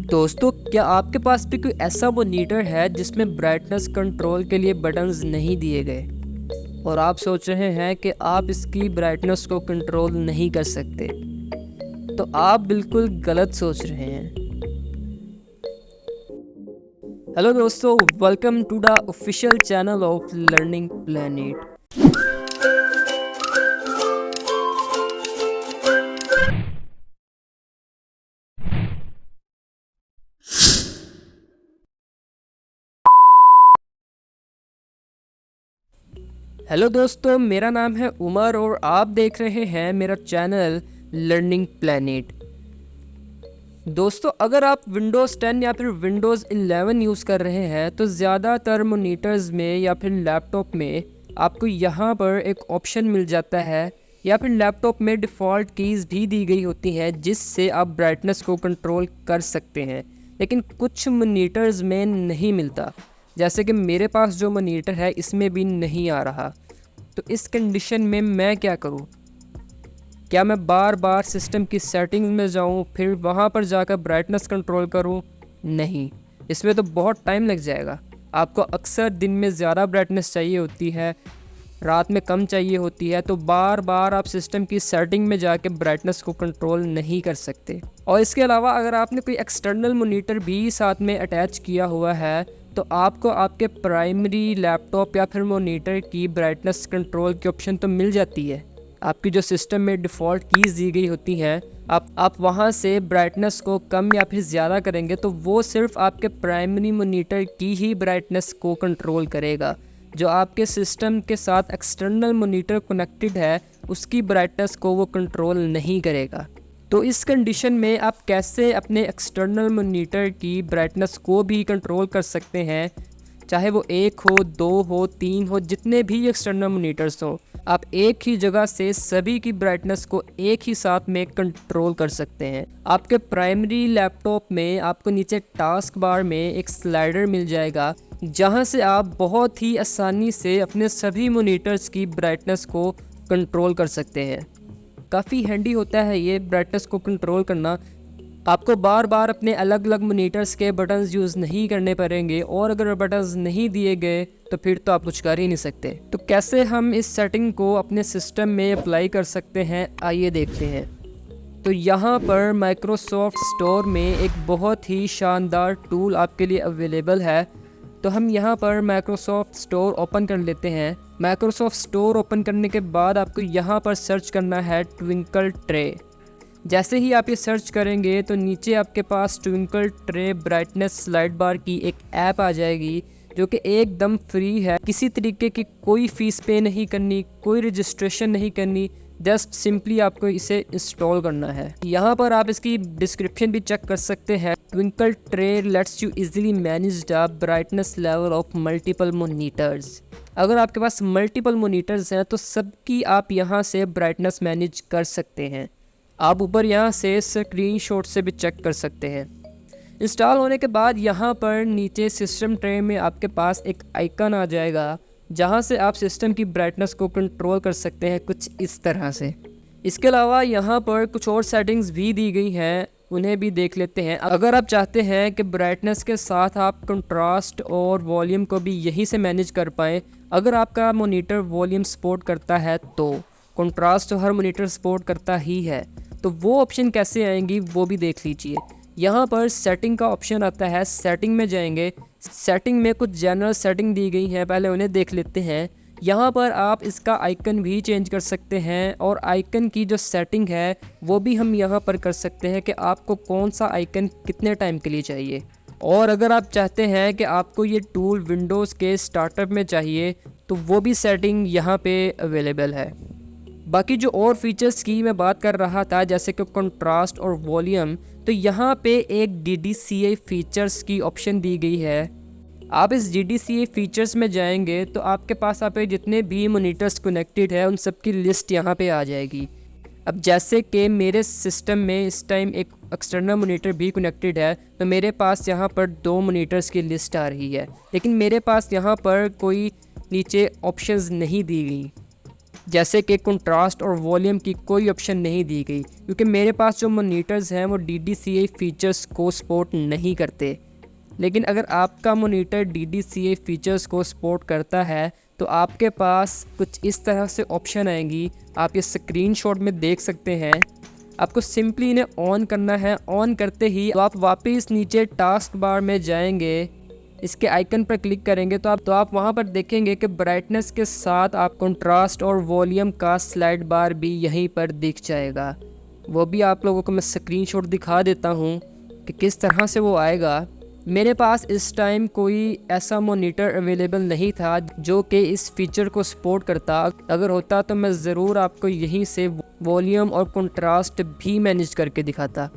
दोस्तों, क्या आपके पास भी कोई ऐसा मॉनिटर है जिसमें ब्राइटनेस कंट्रोल के लिए बटन्स नहीं दिए गए और आप सोच रहे हैं कि आप इसकी ब्राइटनेस को कंट्रोल नहीं कर सकते? तो आप बिल्कुल गलत सोच रहे हैं। हेलो दोस्तों, welcome to the official channel of learning planet. Hello दोस्तों, मेरा नाम है उमर और आप देख रहे हैं मेरा चैनल लर्निंग प्लैनेट। दोस्तों, अगर आप विंडोज़ 10 या फिर विंडोज़ 11 यूज़ कर रहे हैं तो ज़्यादातर मॉनिटर्स में या फिर लैपटॉप में आपको यहाँ पर एक ऑप्शन मिल जाता है, या फिर लैपटॉप में डिफ़ॉल्ट कीज़ भी दी गई होती हैं जिससे आप ब्राइटनेस को कंट्रोल कर सकते हैं। लेकिन कुछ मॉनिटर्स में नहीं मिलता, जैसे कि मेरे पास जो मॉनिटर है इसमें भी नहीं आ रहा। तो इस कंडीशन में मैं क्या करूं? क्या मैं बार बार सिस्टम की सेटिंग में जाऊं, फिर वहां पर जाकर ब्राइटनेस कंट्रोल करूं? नहीं, इसमें तो बहुत टाइम लग जाएगा। आपको अक्सर दिन में ज़्यादा ब्राइटनेस चाहिए होती है, रात में कम चाहिए होती है, तो बार बार आप सिस्टम की सेटिंग में जाके ब्राइटनेस को कंट्रोल नहीं कर सकते। और इसके अलावा अगर आपने कोई एक्सटर्नल मॉनिटर भी साथ में अटैच किया हुआ है तो आपको आपके प्राइमरी लैपटॉप या फिर मॉनिटर की ब्राइटनेस कंट्रोल की ऑप्शन तो मिल जाती है। आपकी जो सिस्टम में डिफ़ॉल्ट कीज़ दी गई होती हैं, आप वहां से ब्राइटनेस को कम या फिर ज़्यादा करेंगे तो वो सिर्फ आपके प्राइमरी मॉनिटर की ही ब्राइटनेस को कंट्रोल करेगा। जो आपके सिस्टम के साथ एक्सटर्नल मॉनिटर कनेक्टेड है उसकी ब्राइटनेस को वो कंट्रोल नहीं करेगा। तो इस कंडीशन में आप कैसे अपने एक्सटर्नल मॉनिटर की ब्राइटनेस को भी कंट्रोल कर सकते हैं? चाहे वो 1 हो, 2 हो, 3 हो, जितने भी एक्सटर्नल मॉनिटर्स हो, आप एक ही जगह से सभी की ब्राइटनेस को एक ही साथ में कंट्रोल कर सकते हैं। आपके प्राइमरी लैपटॉप में आपको नीचे टास्क बार में एक स्लाइडर मिल जाएगा जहां से आप बहुत ही आसानी से अपने सभी मॉनिटर्स की ब्राइटनेस को कंट्रोल कर सकते हैं। काफ़ी हैंडी होता है ये ब्राइटनेस को कंट्रोल करना। आपको बार बार अपने अलग अलग मॉनिटर्स के बटन्स यूज़ नहीं करने पड़ेंगे, और अगर बटन्स नहीं दिए गए तो फिर तो आप कुछ कर ही नहीं सकते। तो कैसे हम इस सेटिंग को अपने सिस्टम में अप्लाई कर सकते हैं, आइए देखते हैं। तो यहाँ पर माइक्रोसॉफ्ट स्टोर में एक बहुत ही शानदार टूल आपके लिए अवेलेबल है। तो हम यहाँ पर माइक्रोसॉफ्ट स्टोर ओपन कर लेते हैं। माइक्रोसॉफ्ट स्टोर ओपन करने के बाद आपको यहाँ पर सर्च करना है ट्विंकल ट्रे। जैसे ही आप ये सर्च करेंगे तो नीचे आपके पास ट्विंकल ट्रे ब्राइटनेस स्लाइड बार की एक ऐप आ जाएगी जो कि एकदम फ्री है। किसी तरीके की कोई फ़ीस पे नहीं करनी, कोई रजिस्ट्रेशन नहीं करनी, जस्ट सिंपली आपको इसे इंस्टॉल करना है। यहाँ पर आप इसकी डिस्क्रिप्शन भी चेक कर सकते हैं। Twinkle tray let's you easily manage the brightness level of multiple monitors. अगर आपके पास मल्टीपल मॉनिटर्स हैं तो सबकी आप यहाँ से ब्राइटनेस मैनेज कर सकते हैं। आप ऊपर यहाँ से स्क्रीनशॉट से भी चेक कर सकते हैं। इंस्टॉल होने के बाद यहाँ पर नीचे सिस्टम ट्रे में आपके पास एक आइकन आ जाएगा जहाँ से आप सिस्टम की ब्राइटनेस को कंट्रोल कर सकते हैं, कुछ इस तरह से। इसके अलावा यहाँ पर कुछ और सेटिंग्स भी दी गई हैं, उन्हें भी देख लेते हैं। अगर आप चाहते हैं कि ब्राइटनेस के साथ आप कंट्रास्ट और वॉल्यूम को भी यहीं से मैनेज कर पाएँ, अगर आपका मॉनिटर वॉल्यूम सपोर्ट करता है तो कंट्रास्ट तो हर मॉनिटर सपोर्ट करता ही है, तो वो ऑप्शन कैसे आएंगी वो भी देख लीजिए। यहाँ पर सेटिंग का ऑप्शन आता है, सेटिंग में जाएंगे। सेटिंग में कुछ जनरल सेटिंग दी गई हैं, पहले उन्हें देख लेते हैं। यहाँ पर आप इसका आइकन भी चेंज कर सकते हैं, और आइकन की जो सेटिंग है वो भी हम यहाँ पर कर सकते हैं कि आपको कौन सा आइकन कितने टाइम के लिए चाहिए। और अगर आप चाहते हैं कि आपको ये टूल विंडोज़ के स्टार्टअप में चाहिए तो वो भी सेटिंग यहाँ पे अवेलेबल है। बाकी जो और फीचर्स की मैं बात कर रहा था, जैसे कि कंट्रास्ट और वॉल्यूम, तो यहाँ पे एक DDCA फीचर्स की ऑप्शन दी गई है। आप इस DDCA फीचर्स में जाएंगे तो आपके पास आप जितने भी मॉनिटर्स कनेक्टेड है उन सब की लिस्ट यहाँ पे आ जाएगी। अब जैसे कि मेरे सिस्टम में इस टाइम एक एक्सटर्नल मॉनिटर भी कनेक्टेड है, तो मेरे पास यहाँ पर 2 मॉनिटर्स की लिस्ट आ रही है, लेकिन मेरे पास यहाँ पर कोई नीचे ऑप्शंस नहीं दी गई। जैसे कि कंट्रास्ट और वॉल्यूम की कोई ऑप्शन नहीं दी गई, क्योंकि मेरे पास जो मोनीटर्स हैं वो DDCA फीचर्स को सपोर्ट नहीं करते। लेकिन अगर आपका मोनीटर DDCA फीचर्स को सपोर्ट करता है तो आपके पास कुछ इस तरह से ऑप्शन आएंगी। आप ये स्क्रीनशॉट में देख सकते हैं। आपको सिंपली इन्हें ऑन करना है। ऑन करते ही तो आप वापस नीचे टास्क बार में जाएंगे, इसके आइकन पर क्लिक करेंगे तो आप वहां पर देखेंगे कि ब्राइटनेस के साथ आप कंट्रास्ट और वॉल्यूम का स्लाइड बार भी यहीं पर दिख जाएगा। वो भी आप लोगों को मैं स्क्रीनशॉट दिखा देता हूं कि किस तरह से वो आएगा। मेरे पास इस टाइम कोई ऐसा मॉनिटर अवेलेबल नहीं था जो कि इस फीचर को सपोर्ट करता। अगर होता तो मैं ज़रूर आपको यहीं से वॉल्यूम और कंट्रास्ट भी मैनेज करके दिखाता,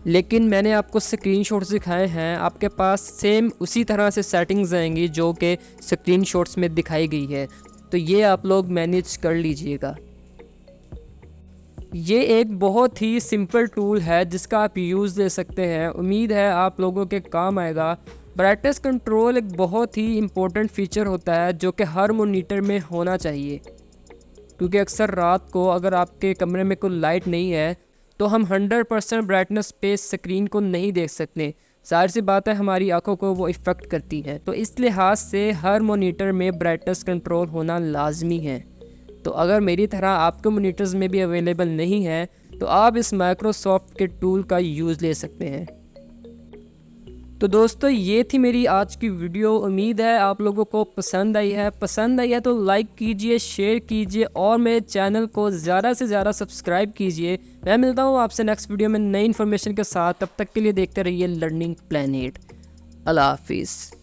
लेकिन मैंने आपको स्क्रीनशॉट्स दिखाए हैं। आपके पास सेम उसी तरह से सेटिंग्स आएंगी जो कि स्क्रीनशॉट्स में दिखाई गई है, तो ये आप लोग मैनेज कर लीजिएगा। ये एक बहुत ही सिंपल टूल है जिसका आप यूज़ ले सकते हैं। उम्मीद है आप लोगों के काम आएगा। ब्राइटनेस कंट्रोल एक बहुत ही इम्पोर्टेंट फीचर होता है जो कि हर मॉनिटर में होना चाहिए, क्योंकि अक्सर रात को अगर आपके कमरे में कोई लाइट नहीं है तो हम 100% ब्राइटनेस पे स्क्रीन को नहीं देख सकते। जाहिर सी बात है हमारी आंखों को वो इफ़ेक्ट करती है। तो इस लिहाज से हर मॉनिटर में ब्राइटनेस कंट्रोल होना लाजमी है। तो अगर मेरी तरह आपके मॉनिटर्स में भी अवेलेबल नहीं है तो आप इस माइक्रोसॉफ्ट के टूल का यूज़ ले सकते हैं। तो दोस्तों ये थी मेरी आज की वीडियो। उम्मीद है आप लोगों को पसंद आई है तो लाइक कीजिए, शेयर कीजिए और मेरे चैनल को ज़्यादा से ज़्यादा सब्सक्राइब कीजिए। मैं मिलता हूँ आपसे नेक्स्ट वीडियो में नई इन्फॉर्मेशन के साथ। तब तक के लिए देखते रहिए लर्निंग प्लैनेट। अल्लाह हाफिज़।